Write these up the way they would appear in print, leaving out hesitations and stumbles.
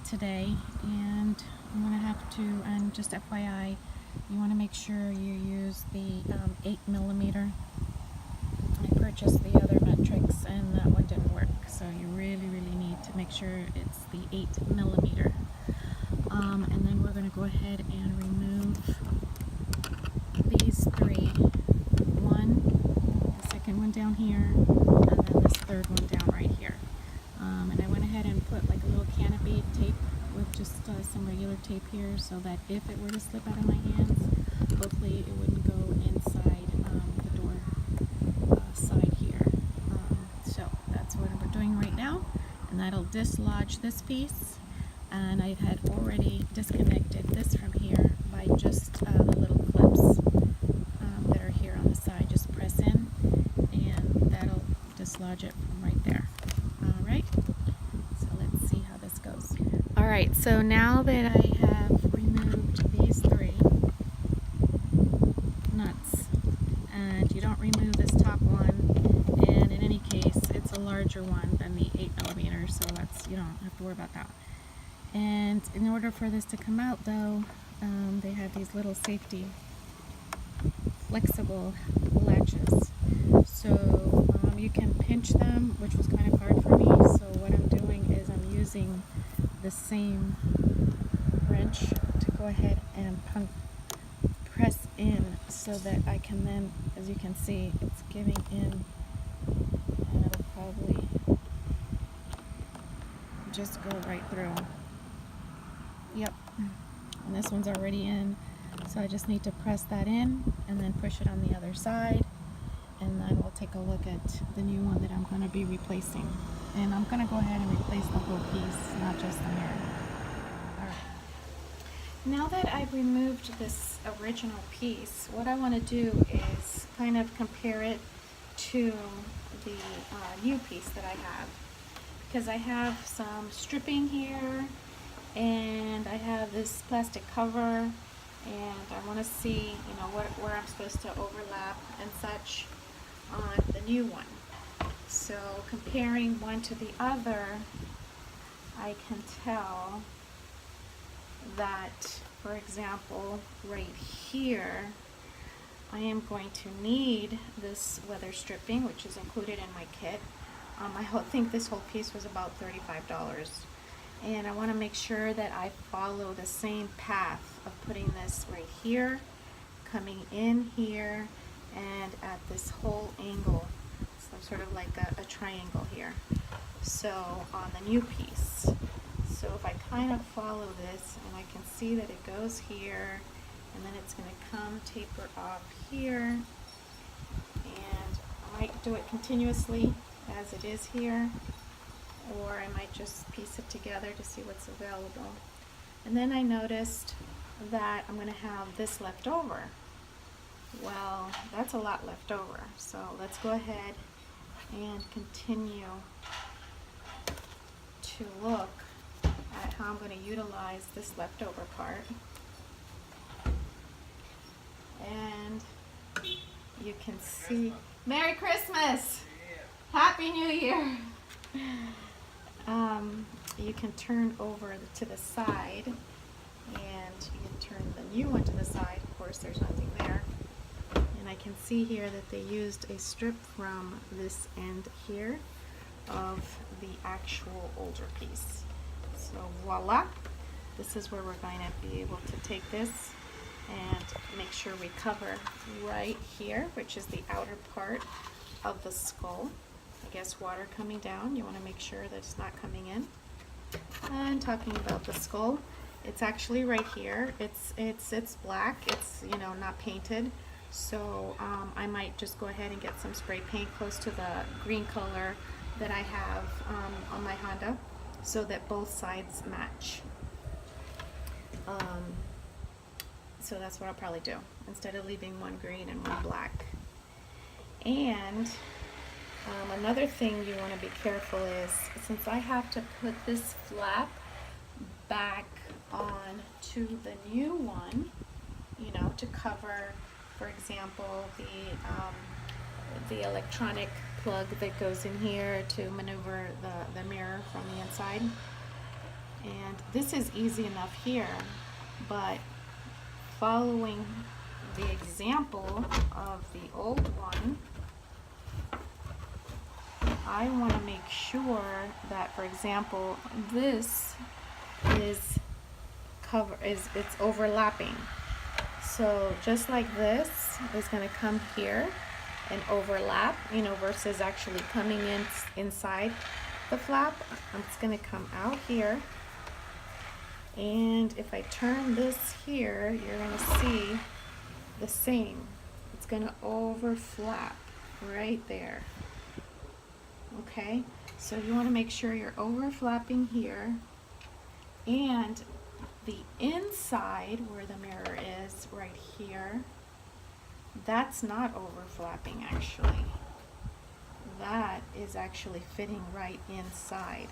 today, and I'm going to have to, and just FYI, you want to make sure you use the 8mm. I purchased the other metrics and that one didn't work, so you really need to make sure it's the 8mm. And then we're going to go ahead and remove these three. One, the second one down here, and then this third one down right here. And I went ahead and put like a little canopy tape with just some regular tape here, so that if it were to slip out of my hands, hopefully it wouldn't go inside the door side here. So that's what we're doing right now, and that'll dislodge this piece. And I had already disconnected this from here by just the little clips that are here on the side. Just press in, and that'll dislodge it from right there. All right, so let's see how this goes. All right, so now that I have removed these three nuts, and you don't remove this top one, and in any case, it's a larger one than the 8mm, so that's, you don't have to worry about that. And in order for this to come out, though, they have these little safety flexible latches. So you can pinch them, which was kind of hard for me. So what I'm doing is I'm using the same wrench to go ahead and press in, so that I can then, as you can see, it's giving in, and it'll probably just go right through. Yep, and this one's already in, so I just need to press that in and then push it on the other side, and then we'll take a look at the new one that I'm going to be replacing. And I'm going to go ahead and replace the whole piece, not just the mirror. Alright. Now that I've removed this original piece, what I want to do is kind of compare it to the new piece that I have, because I have some stripping here, and I have this plastic cover, and I want to see, you know, where I'm supposed to overlap and such on the new one. So comparing one to the other, I can tell that, for example, right here, I am going to need this weather stripping, which is included in my kit. I think this whole piece was about $35. And I want to make sure that I follow the same path of putting this right here, coming in here, and at this whole angle. So sort of like a triangle here. So on the new piece. So if I kind of follow this, and I can see that it goes here, and then it's going to come taper off here, and I might do it continuously as it is here, or I might just piece it together to see what's available. And then I noticed that I'm going to have this left over. Well, that's a lot left over, so let's go ahead and continue to look at how I'm going to utilize this leftover part. And you can see, Merry Christmas! Happy New Year! You can turn over to the side, and you can turn the new one to the side. Of course, there's nothing there. And I can see here that they used a strip from this end here of the actual older piece. So voila, this is where we're going to be able to take this and make sure we cover right here, which is the outer part of the skull. I guess water coming down, you want to make sure that it's not coming in. And talking about the skull, it's actually right here. It's black. It's, you know, not painted. So I might just go ahead and get some spray paint close to the green color that I have on my Honda, so that both sides match. So that's what I'll probably do, instead of leaving one green and one black. And another thing you want to be careful is, since I have to put this flap back on to the new one, you know, to cover, for example, the electronic plug that goes in here to maneuver the mirror from the inside. And this is easy enough here, but following the example of the old one, I want to make sure that, for example, this is it's overlapping. So just like this is going to come here and overlap, you know, versus actually coming in inside the flap. It's going to come out here. And if I turn this here, you're going to see the same. It's going to overflap right there. Okay, so you want to make sure you're overflapping here, and the inside where the mirror is right here, that's not overflapping actually. That is actually fitting right inside.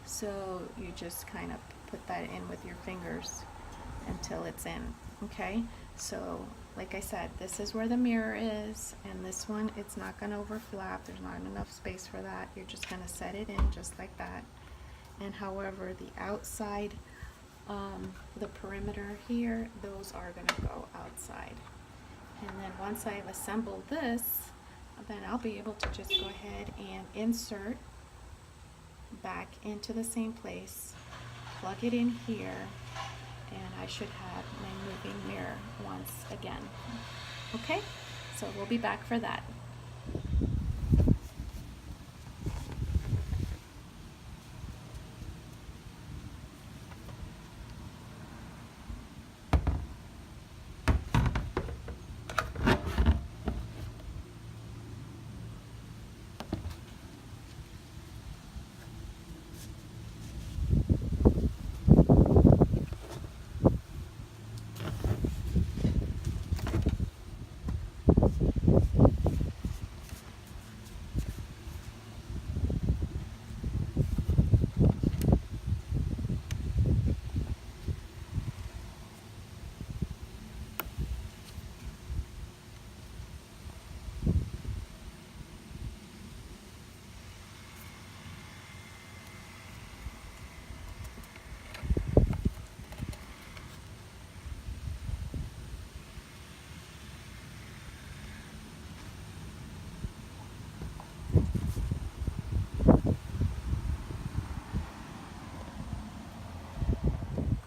So you just kind of put that in with your fingers until it's in. Okay, so like I said, this is where the mirror is, and this one, it's not going to overflap. There's not enough space for that. You're just going to set it in just like that. And however, the outside, the perimeter here, those are going to go outside. And then once I've assembled this, then I'll be able to just go ahead and insert back into the same place, plug it in here, and I should have my moving mirror once again. Okay, so we'll be back for that.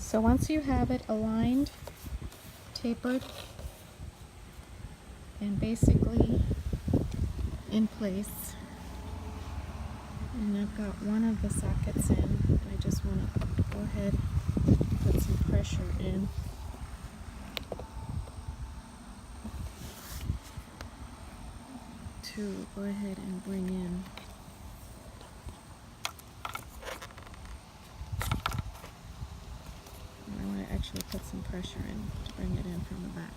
So once you have it aligned, tapered, and basically in place, and I've got one of the sockets in, I just want to go ahead and put some pressure in. To go ahead and bring in actually put some pressure in to bring it in from the back.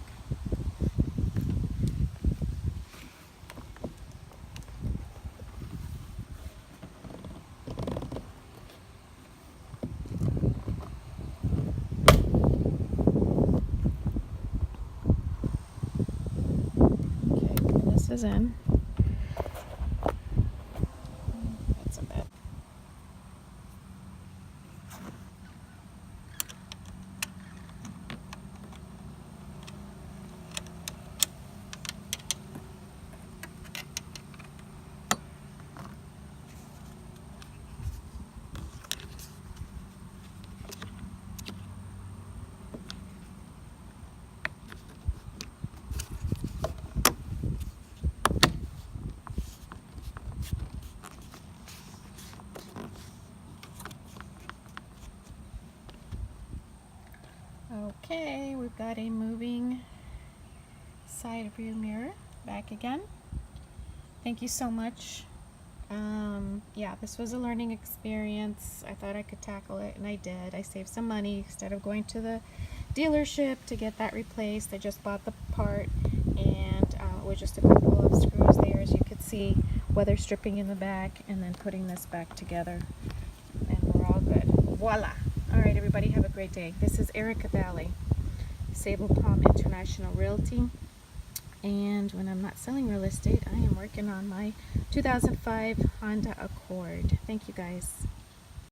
Okay, and this is in. That's a bit. Okay, we've got a moving side view mirror back again. Thank you so much. Yeah, this was a learning experience. I thought I could tackle it, and I did. I saved some money. Instead of going to the dealership to get that replaced, I just bought the part, and with just a couple of screws there, as you could see, weather stripping in the back, and then putting this back together, and we're all good. Voila! All right, everybody, have a great day. This is Erica Valley, Sable Palm International Realty. And when I'm not selling real estate, I am working on my 2005 Honda Accord. Thank you, guys.